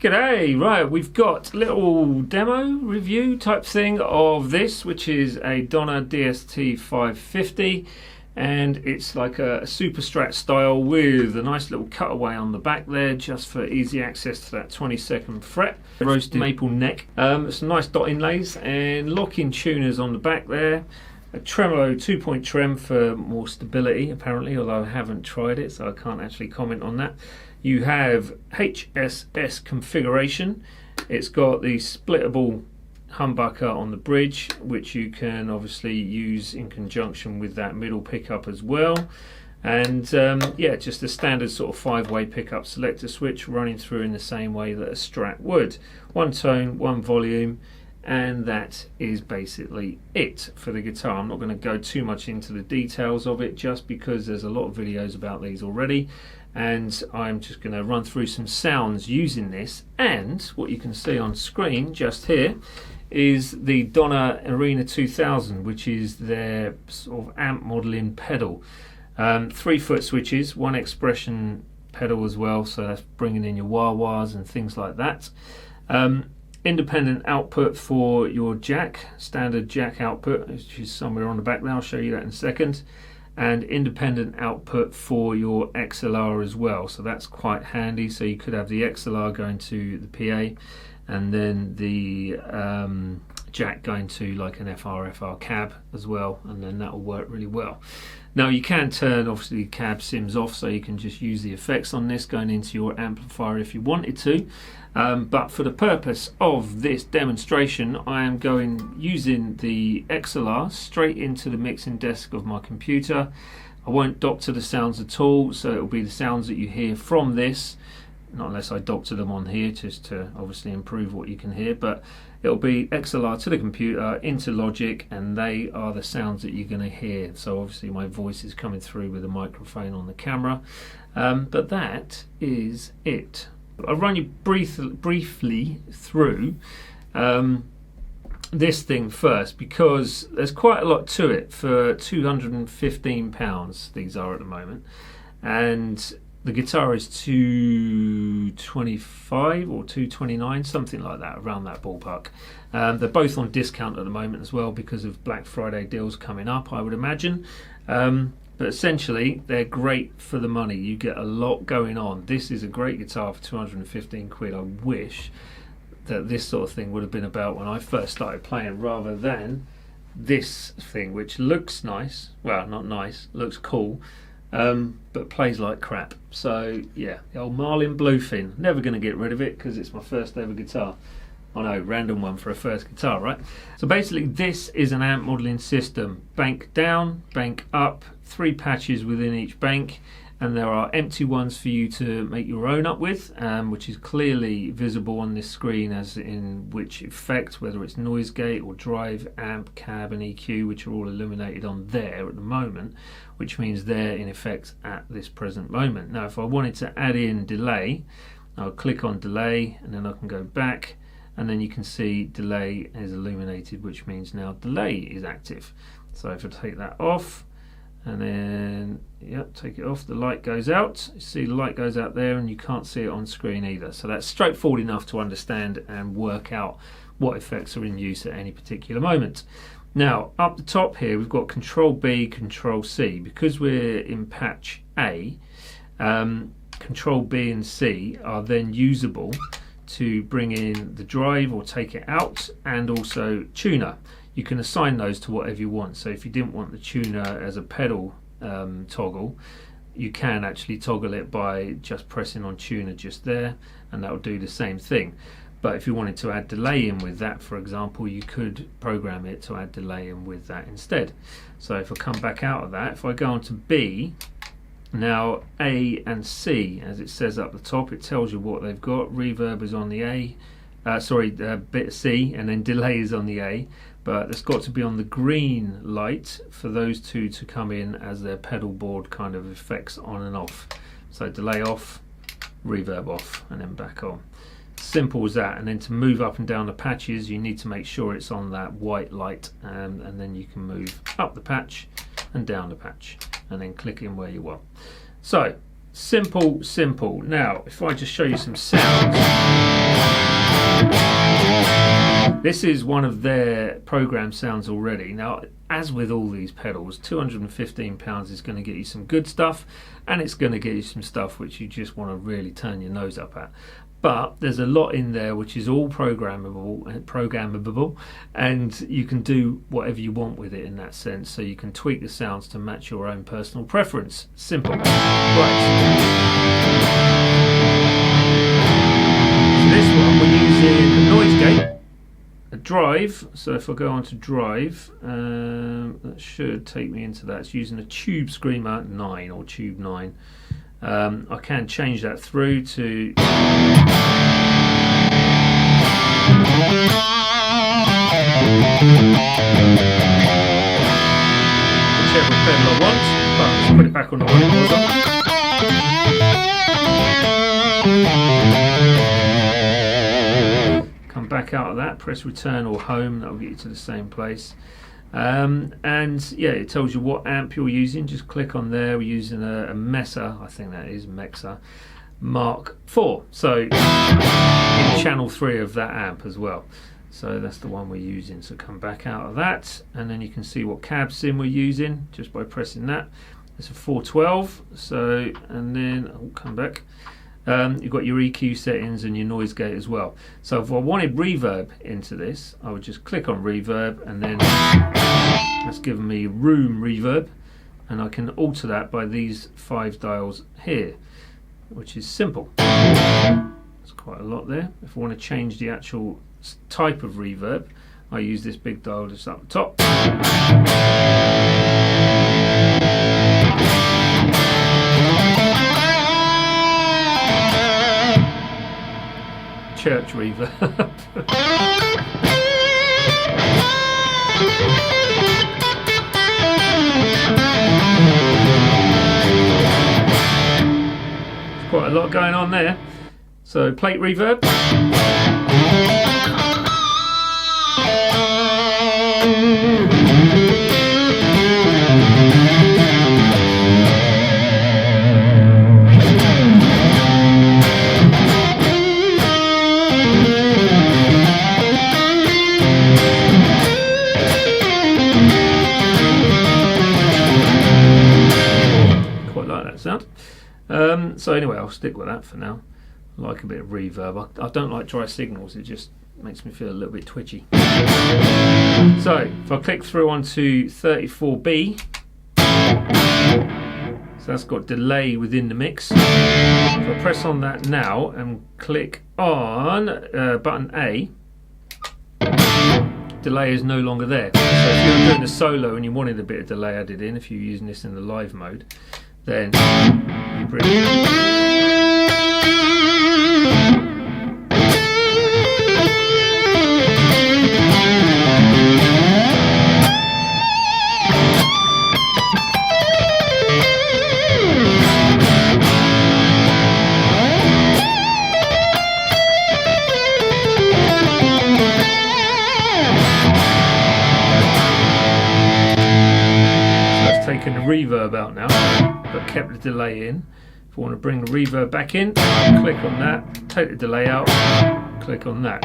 G'day, right, we've got a little demo review type thing of this, which is a Donner DST 550, and it's like a super strat style with a nice little cutaway on the back there just for easy access to that 22nd fret. Roasted maple neck, some nice dot inlays and lock-in tuners on the back there. A tremolo 2-point trem for more stability apparently, although I haven't tried it so I can't actually comment on that. You have HSS configuration. It's got the splittable humbucker on the bridge, which you can obviously use in conjunction with that middle pickup as well. And yeah, just a standard sort of 5-way pickup selector switch running through in the same way that a Strat would. One tone, one volume, and that is basically it for the guitar. I'm not going to go too much into the details of it just because there's a lot of videos about these already, and I'm just going to run through some sounds using this. And what you can see on screen just here is the Donner Arena 2000, which is their sort of amp modeling pedal. 3-foot switches, one expression pedal as well, so that's bringing in your wah-wahs and things like that. Independent output for your jack, standard jack output, which is somewhere on the back there, I'll show you that in a second. And independent output for your XLR as well, so that's quite handy. So you could have the XLR going to the PA and then the jack going to like an FR cab as well, and then that will work really well. Now you can turn obviously cab sims off, so you can just use the effects on this going into your amplifier if you wanted to. But for the purpose of this demonstration, I am using the XLR straight into the mixing desk of my computer. I won't doctor the sounds at all, so it will be the sounds that you hear from this, not unless I doctor them on here just to obviously improve what you can hear, but it'll be XLR to the computer into Logic, and they are the sounds that you're going to hear. So obviously my voice is coming through with a microphone on the camera, but that is it. I'll run you briefly through this thing first, because there's quite a lot to it for £215 these are at the moment, and the guitar is $225 or $229, something like that, around that ballpark. They're both on discount at the moment as well because of Black Friday deals coming up, I would imagine. But essentially, they're great for the money. You get a lot going on. This is a great guitar for 215 quid. I wish that this sort of thing would have been about when I first started playing, rather than this thing, which looks nice. Well, not nice, looks cool, but plays like crap. So yeah, the old Marlin Bluefin. Never going to get rid of it because it's my first ever guitar. I know, random one for a first guitar, right? So basically this is an amp modeling system. Bank down, bank up, 3 patches within each bank, and there are empty ones for you to make your own up with, which is clearly visible on this screen as in which effect, whether it's noise gate or drive, amp, cab and EQ, which are all illuminated on there at the moment, which means they're in effect at this present moment. Now if I wanted to add in delay, I'll click on delay and then I can go back, and then you can see delay is illuminated, which means now delay is active. So if I take that off and then take it off, the light goes out. You see the light goes out there and you can't see it on screen either. So that's straightforward enough to understand and work out what effects are in use at any particular moment. Now up the top here we've got Control B, Control C. Because we're in patch A, Control B and C are then usable to bring in the drive or take it out, and also tuner. You can assign those to whatever you want. So if you didn't want the tuner as a pedal toggle, you can actually toggle it by just pressing on tuner just there, and that will do the same thing. But if you wanted to add delay in with that, for example, you could program it to add delay in with that instead. So if I come back out of that, if I go on to B, now A and C, as it says up the top, it tells you what they've got. Reverb is on the A, bit C, and then delay is on the A, but it's got to be on the green light for those two to come in as their pedal board kind of effects on and off. So delay off, reverb off, and then back on. Simple as that. And then to move up and down the patches, you need to make sure it's on that white light, and then you can move up the patch and down the patch, and then click in where you want. So simple. Now if I just show you some sounds. This is one of their program sounds already. Now, as with all these pedals, £215 is going to get you some good stuff, and it's going to get you some stuff which you just want to really turn your nose up at. But there's a lot in there which is all programmable, and you can do whatever you want with it in that sense. So you can tweak the sounds to match your own personal preference. Simple. Right. So this one we're using a noise gate, a drive. So if I go on to drive, that should take me into that. It's using a Tube Screamer 9 or Tube 9. I can change that through to whichever pedal I want, but let's put it back on the one it was on. Come back out of that, press return or home, that will get you to the same place. And yeah, it tells you what amp you're using. Just click on there. We're using a Mesa, I think that is Mexa Mark IV, so in channel 3 of that amp as well. So that's the one we're using. So come back out of that, and then you can see what cab sim we're using just by pressing that. It's a 412. So, and then I'll come back. You've got your EQ settings and your noise gate as well. So if I wanted reverb into this, I would just click on reverb, and then that's given me room reverb, and I can alter that by these 5 dials here, which is simple. There's quite a lot there. If I want to change the actual type of reverb, I use this big dial just up the top. Church reverb. There's quite a lot going on there. So plate reverb. Sound. So anyway, I'll stick with that for now. I like a bit of reverb. I don't like dry signals, it just makes me feel a little bit twitchy. So if I click through onto 34B, so that's got delay within the mix. If I press on that now and click on button A, delay is no longer there. So if you're doing a solo and you wanted a bit of delay added in, if you're using this in the live mode, then you bring taken the reverb out now, but kept the delay in. If I want to bring the reverb back in, click on that, take the delay out, click on that,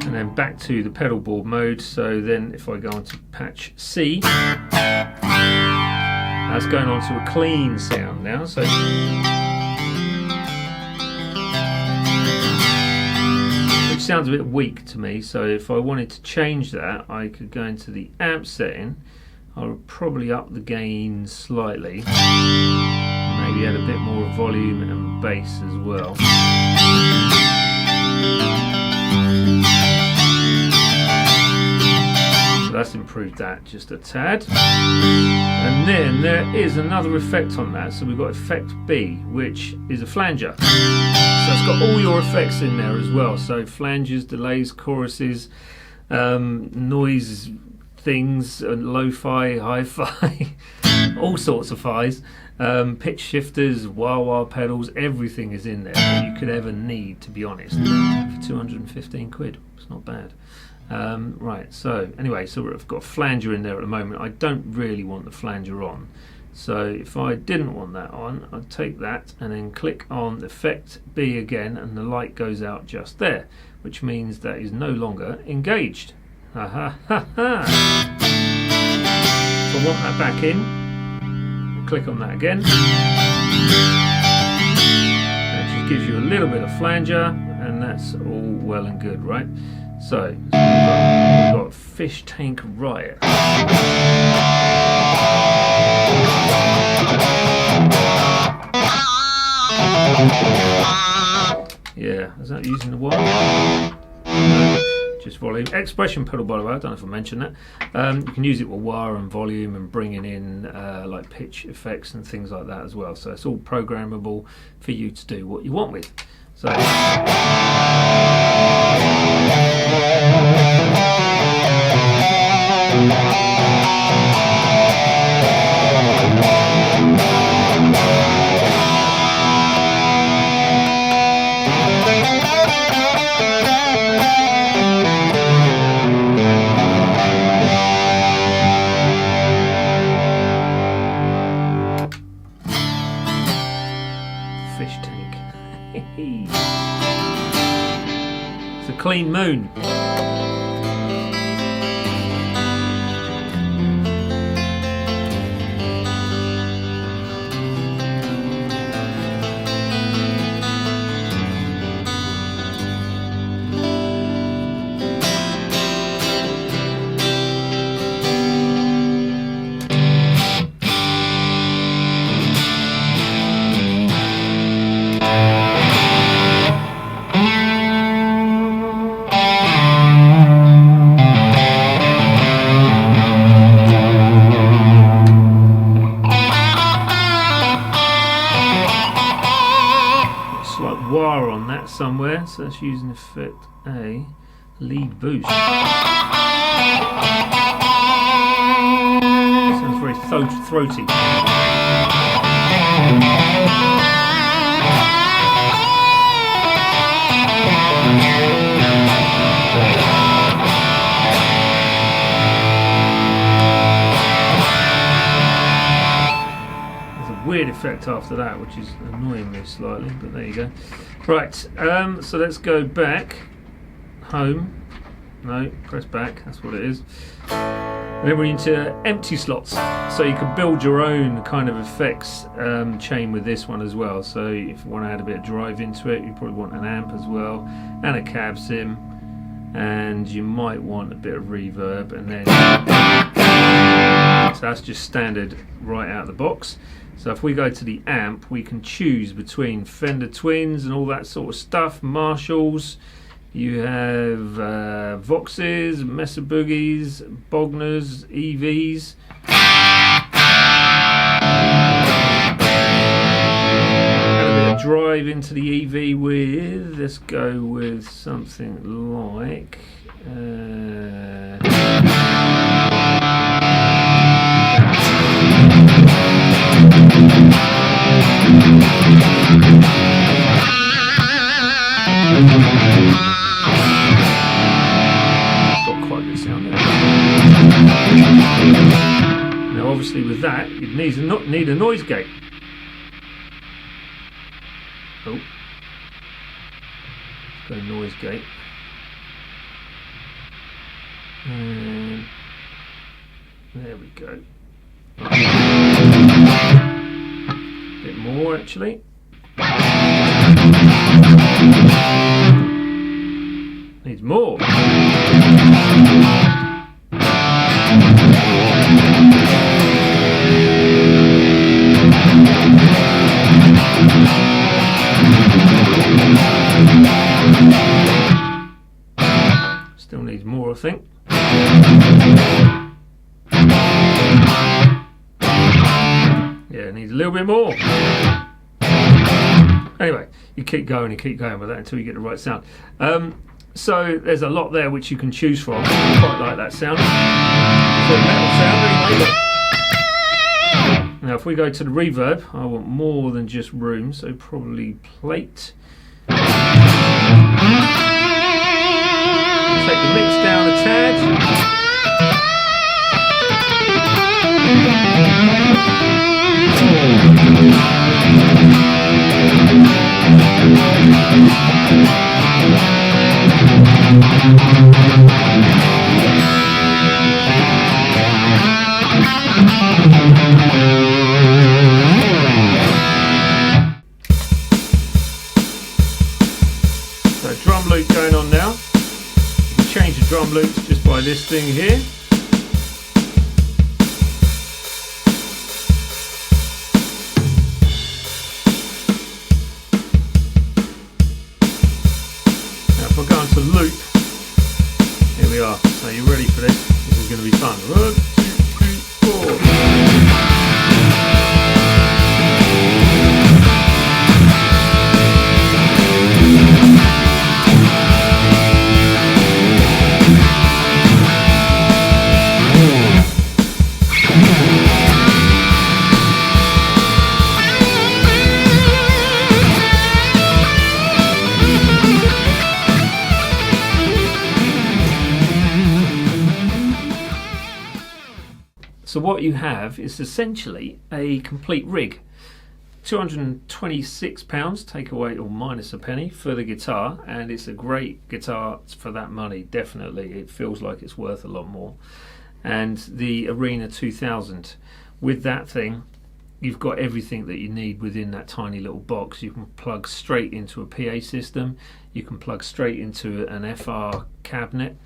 and then back to the pedal board mode. So then if I go on to patch C, that's going on to a clean sound now. So which sounds a bit weak to me. So if I wanted to change that, I could go into the amp setting. I'll probably up the gain slightly, maybe add a bit more volume and bass as well. So that's improved that just a tad. And then there is another effect on that, so we've got effect B, which is a flanger. So it's got all your effects in there as well, so flanges, delays, choruses, noise things, lo-fi, hi-fi, all sorts of fi's, pitch shifters, wah-wah pedals, everything is in there that you could ever need, to be honest, for 215 quid. It's not bad. Right, so anyway, so I've got a flanger in there at the moment. I don't really want the flanger on. So if I didn't want that on, I'd take that and then click on Effect B again, and the light goes out just there, which means that is no longer engaged. Ha ha ha ha. If I want that back in, I'll click on that again. That just gives you a little bit of flanger, and that's all well and good, right? So we've got Fish Tank Riot. Yeah, is that using the wire? Just volume. Expression pedal, by the way, I don't know if I mentioned that. You can use it with wire and volume and bringing in like pitch effects and things like that as well. So it's all programmable for you to do what you want with. So. Fish tank. It's a clean moon. Wire on that somewhere, so that's using Effect A, lead boost. Sounds very throaty. Weird effect after that, which is annoying me slightly, but there you go. Right, so let's go back, home, no, press back, that's what it is. Then we're into empty slots, so you can build your own kind of effects chain with this one as well. So if you want to add a bit of drive into it, you probably want an amp as well, and a cab sim, and you might want a bit of reverb, and then so that's just standard right out of the box. So if we go to the amp, we can choose between Fender Twins and all that sort of stuff, Marshalls, you have Voxes, Mesa Boogies, Bogners, EVs. Add a bit of drive into the EV with, let's go with something like... It's got quite a good sound there. Now obviously with that it need a noise gate. Oh, let's go noise gate. And there we go. A bit more actually. Needs more. Still needs more, I think. Yeah, it needs a little bit more. Anyway, you keep going and keep going with that until you get the right sound. So there's a lot there which you can choose from. I quite like that sound. It's a metal sound anyway. Now if we go to the reverb, I want more than just room, so probably plate. Sounds take the mix down a tad. So drum loop going on now. You can change the drum loops just by this thing here. Now if I go into loop, here we are. So you're ready for this? This is going to be fun. 1, 2, 3, 4. So what you have is essentially a complete rig. £226, take away or minus a penny for the guitar, and it's a great guitar for that money, definitely. It feels like it's worth a lot more. And the Arena 2000, with that thing, you've got everything that you need within that tiny little box. You can plug straight into a PA system, you can plug straight into an FR cabinet,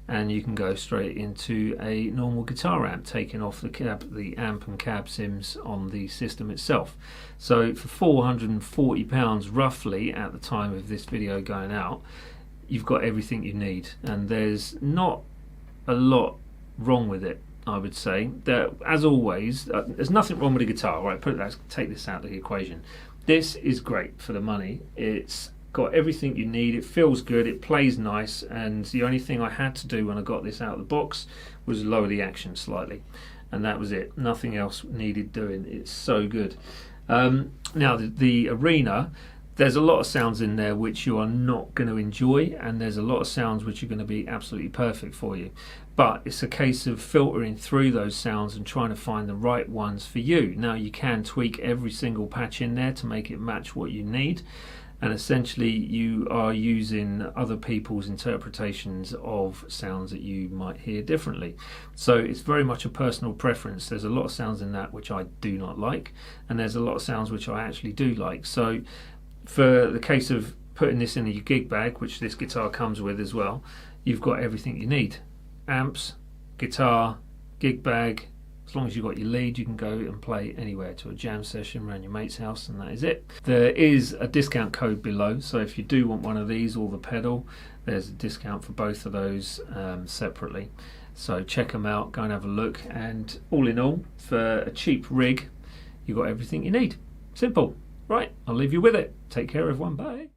and you can go straight into a normal guitar amp, taking off the amp and cab sims on the system itself. So for £440 roughly at the time of this video going out, you've got everything you need, and there's not a lot wrong with it. I would say that, as always, there's nothing wrong with the guitar, right? Take this out of the equation. This is great for the money. It's got everything you need, it feels good, it plays nice, and the only thing I had to do when I got this out of the box was lower the action slightly, and that was it. Nothing else needed doing. It's so good. Now the Arena, there's a lot of sounds in there which you are not going to enjoy, and there's a lot of sounds which are going to be absolutely perfect for you, but it's a case of filtering through those sounds and trying to find the right ones for you. Now you can tweak every single patch in there to make it match what you need, and essentially you are using other people's interpretations of sounds that you might hear differently. So it's very much a personal preference. There's a lot of sounds in that which I do not like, and there's a lot of sounds which I actually do like. So for the case of putting this in your gig bag, which this guitar comes with as well, you've got everything you need. Amps, guitar, gig bag. As long as you've got your lead, you can go and play anywhere, to a jam session around your mate's house, and that is it. There is a discount code below, so if you do want one of these or the pedal, there's a discount for both of those separately. So check them out, go and have a look, and all in all, for a cheap rig, you've got everything you need. Simple. Right, I'll leave you with it. Take care everyone, bye.